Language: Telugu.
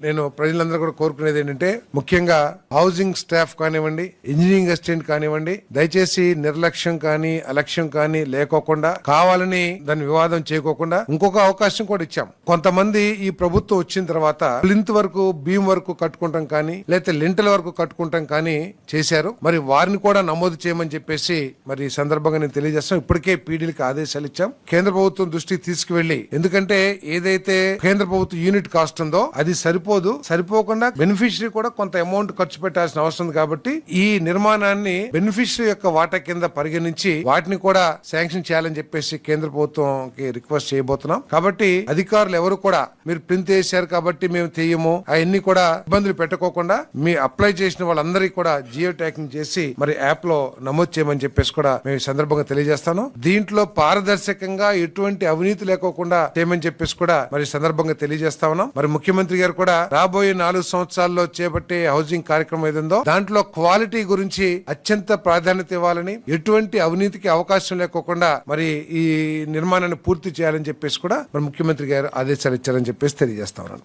నేను ప్రజలందరూ కూడా కోరుకునేది ఏంటంటే, ముఖ్యంగా హౌసింగ్ స్టాఫ్ కానివ్వండి, ఇంజనీరింగ్ అసిస్టెంట్ కానివ్వండి, దయచేసి నిర్లక్ష్యం కానీ అలక్ష్యం కానీ లేకోకుండా, కావాలని దాని వివాదం చేయకోకుండా ఇంకొక అవకాశం కూడా ఇచ్చాం. కొంతమంది ఈ ప్రభుత్వం వచ్చిన తర్వాత ప్లింత్ వరకు బీమ్ వరకు కట్టుకుంటాం కానీ, లేకపోతే లింటల్ వరకు కట్టుకుంటాం కానీ చేశారు. మరి వారిని కూడా నమోదు చేయమని చెప్పేసి మరి ఈ సందర్భంగా నేను తెలియజేస్తాం. ఇప్పటికే పీడీలకు ఆదేశాలు ఇచ్చాం. కేంద్ర ప్రభుత్వం దృష్టికి తీసుకువెళ్లి, ఎందుకంటే ఏదైతే కేంద్ర ప్రభుత్వం యూనిట్ కాస్ట్ ఉందో అది సరిపోకుండా బెనిఫిషరీ కూడా కొంత అమౌంట్ ఖర్చు పెట్టాల్సిన అవసరం ఉంది. కాబట్టి ఈ నిర్మాణాన్ని బెనిఫిషరీ యొక్క వాటా కింద పరిగణించి వాటిని కూడా శాంక్షన్ చేయాలని చెప్పేసి కేంద్ర ప్రభుత్వంకి రిక్వెస్ట్ చేయబోతున్నాం. కాబట్టి అధికారులు ఎవరు కూడా మీరు ప్రింట్ చేశారు కాబట్టి మేము తీయము అవన్నీ కూడా ఇబ్బందులు పెట్టుకోకుండా మీ అప్లై చేసిన వాళ్ళందరికీ కూడా జియో ట్యాగింగ్ చేసి మరి యాప్ లో నమోదు చేయమని చెప్పేసి కూడా మేము ఈ సందర్భంగా తెలియజేస్తాను. దీంట్లో పారదర్శకంగా ఎటువంటి అవినీతి లేకోకుండా చేయమని చెప్పేసి కూడా మరి సందర్భంగా తెలియజేస్తా ఉన్నాం. మరి ముఖ్యమంత్రి గారు కూడా రాబోయే 4 సంవత్సరాల్లో చేపట్టే హౌసింగ్ కార్యక్రమం ఏదో దాంట్లో క్వాలిటీ గురించి అత్యంత ప్రాధాన్యత ఇవ్వాలని, ఎటువంటి అవినీతికి అవకాశం లేకోకుండా మరి ఈ నిర్మాణాన్ని పూర్తి చేయాలని చెప్పేసి కూడా మరి ముఖ్యమంత్రి గారు ఆదేశాలు ఇచ్చారని చెప్పేసి తెలియజేస్తా ఉన్నాను.